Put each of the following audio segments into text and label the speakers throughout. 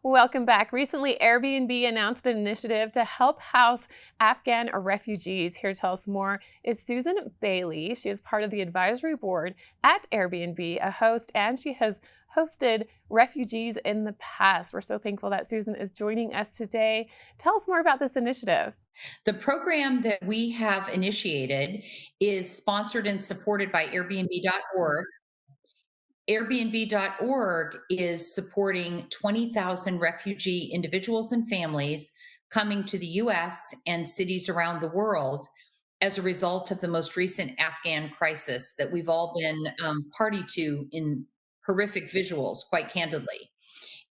Speaker 1: Welcome back. Recently, Airbnb announced an initiative to help house Afghan refugees. Here to tell us more is Susan Bailey. She is part of the advisory board at Airbnb, a host, and she has hosted refugees in the past. We're so thankful that Susan is joining us today. Tell us more about this initiative.
Speaker 2: The program that we have initiated is sponsored and supported by Airbnb.org. Airbnb.org is supporting 20,000 refugee individuals and families coming to the US and cities around the world as a result of the most recent Afghan crisis that we've all been party to in horrific visuals, quite candidly.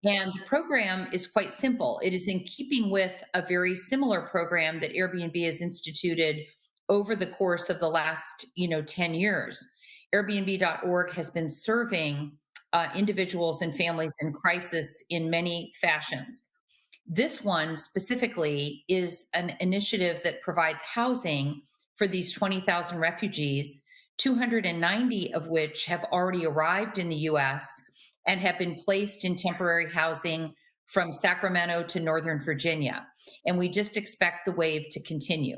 Speaker 2: And the program is quite simple. It is in keeping with a very similar program that Airbnb has instituted over the course of the last, 10 years. Airbnb.org has been serving individuals and families in crisis in many fashions. This one specifically is an initiative that provides housing for these 20,000 refugees, 290 of which have already arrived in the US and have been placed in temporary housing from Sacramento to Northern Virginia. And we just expect the wave to continue.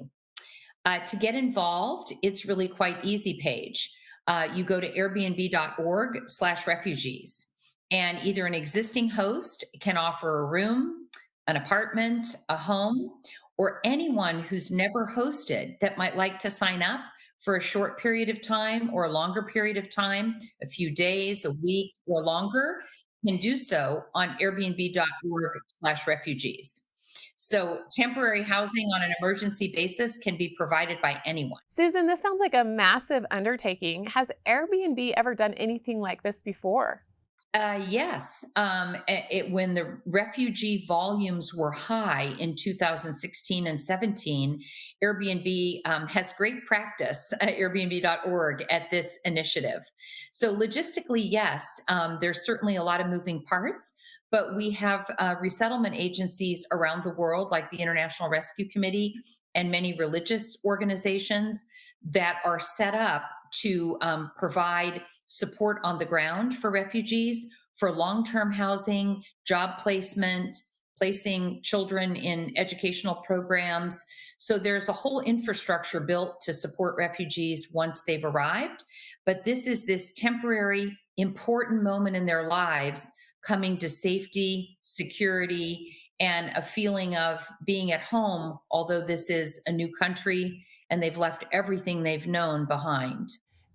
Speaker 2: To get involved, it's really quite easy, Paige. You go to airbnb.org/refugees, and either an existing host can offer a room, an apartment, a home, or anyone who's never hosted that might like to sign up for a short period of time or a longer period of time, a few days, a week, or longer, can do so on airbnb.org/refugees. So temporary housing on an emergency basis can be provided by anyone.
Speaker 1: Susan, this sounds like a massive undertaking. Has Airbnb ever done anything like this before?
Speaker 2: Yes. When the refugee volumes were high in 2016 and 17, Airbnb has great practice at Airbnb.org at this initiative. So logistically, yes, there's certainly a lot of moving parts, but we have resettlement agencies around the world, like the International Rescue Committee and many religious organizations that are set up to provide support on the ground for refugees, for long-term housing, job placement, placing children in educational programs. So there's a whole infrastructure built to support refugees once they've arrived. But this is this temporary, important moment in their lives coming to safety, security, and a feeling of being at home, although this is a new country and they've left everything they've known behind.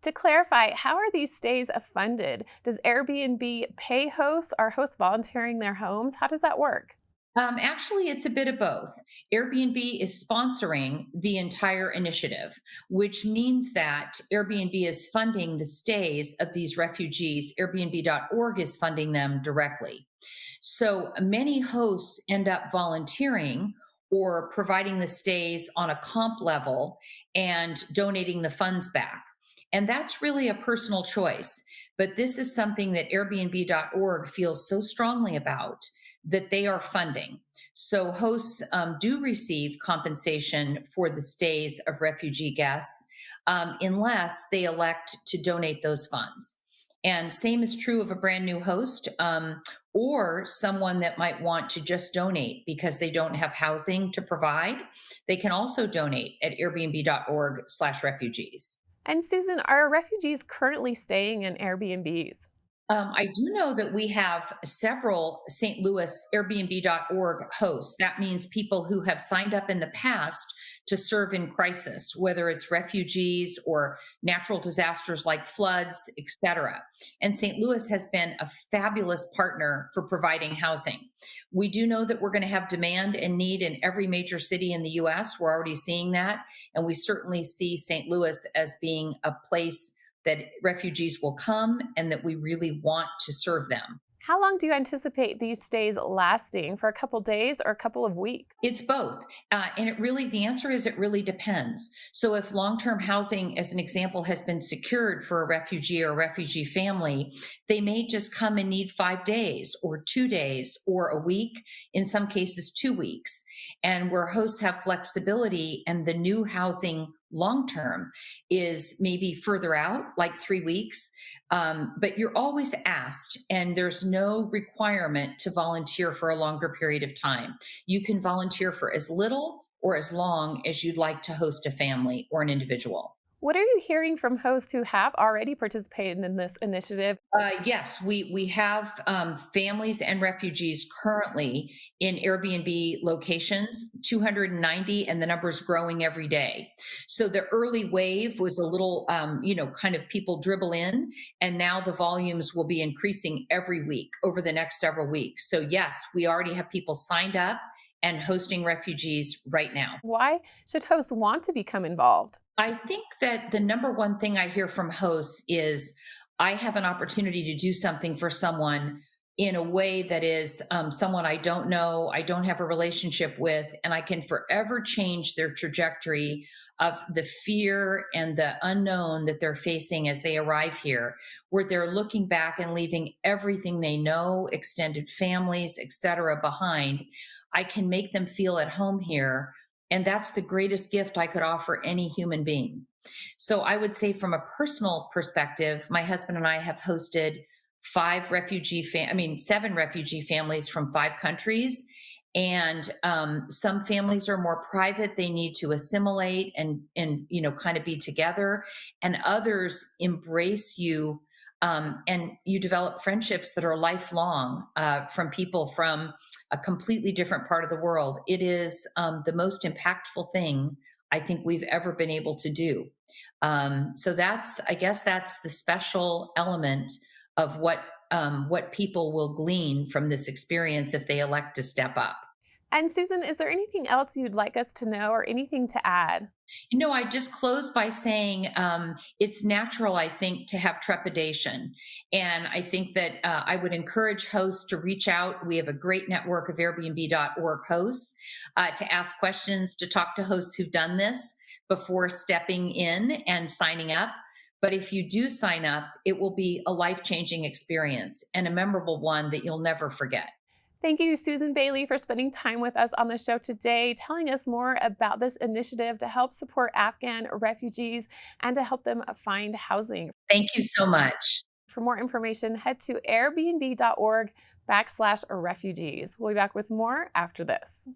Speaker 1: To clarify, how are these stays funded? Does Airbnb pay hosts? Are hosts volunteering their homes? How does that work?
Speaker 2: Actually, it's a bit of both. Airbnb is sponsoring the entire initiative, which means that Airbnb is funding the stays of these refugees. Airbnb.org is funding them directly. So many hosts end up volunteering or providing the stays on a comp level and donating the funds back. And that's really a personal choice. But this is something that Airbnb.org feels so strongly about that they are funding. So hosts do receive compensation for the stays of refugee guests unless they elect to donate those funds. And same is true of a brand new host or someone that might want to just donate because they don't have housing to provide. They can also donate at airbnb.org/refugees.
Speaker 1: And Susan, are refugees currently staying in Airbnbs?
Speaker 2: I do know that we have several St. Louis Airbnb.org hosts. That means people who have signed up in the past to serve in crisis, whether it's refugees or natural disasters like floods, etc. And St. Louis has been a fabulous partner for providing housing. We do know that we're going to have demand and need in every major city in the US. We're already seeing that. And we certainly see St. Louis as being a place that refugees will come and that we really want to serve them.
Speaker 1: How long do you anticipate these stays lasting? For a couple days or a couple of weeks?
Speaker 2: It's both. The answer is it really depends. So if long-term housing, as an example, has been secured for a refugee or a refugee family, they may just come and need 5 days or 2 days or a week, in some cases 2 weeks. And where hosts have flexibility and the new housing long term is maybe further out, like 3 weeks. But you're always asked, and there's no requirement to volunteer for a longer period of time. You can volunteer for as little or as long as you'd like to host a family or an individual.
Speaker 1: What are you hearing from hosts who have already participated in this initiative?
Speaker 2: Yes, we have families and refugees currently in Airbnb locations, 290, and the number is growing every day. So the early wave was a little, kind of people dribble in, and now the volumes will be increasing every week over the next several weeks. So yes, we already have people signed up and hosting refugees right now.
Speaker 1: Why should hosts want to become involved?
Speaker 2: I think that the number one thing I hear from hosts is I have an opportunity to do something for someone in a way that is someone I don't know, I don't have a relationship with, and I can forever change their trajectory of the fear and the unknown that they're facing as they arrive here, where they're looking back and leaving everything they know, extended families, etc., behind. I can make them feel at home here. And that's the greatest gift I could offer any human being. So I would say, from a personal perspective, my husband and I have hosted seven refugee families from 5 countries. And some families are more private; they need to assimilate and kind of be together. And others embrace you, and you develop friendships that are lifelong from people from a completely different part of the world. It is the most impactful thing I think we've ever been able to do. So I guess that's the special element of what people will glean from this experience if they elect to step up.
Speaker 1: And Susan, is there anything else you'd like us to know or anything to add?
Speaker 2: I just close by saying it's natural, I think, to have trepidation. And I think that I would encourage hosts to reach out. We have a great network of Airbnb.org hosts to ask questions, to talk to hosts who've done this before stepping in and signing up. But if you do sign up, it will be a life changing experience and a memorable one that you'll never forget.
Speaker 1: Thank you, Susan Bailey, for spending time with us on the show today, telling us more about this initiative to help support Afghan refugees and to help them find housing.
Speaker 2: Thank you so much.
Speaker 1: For more information, head to airbnb.org/refugees. We'll be back with more after this.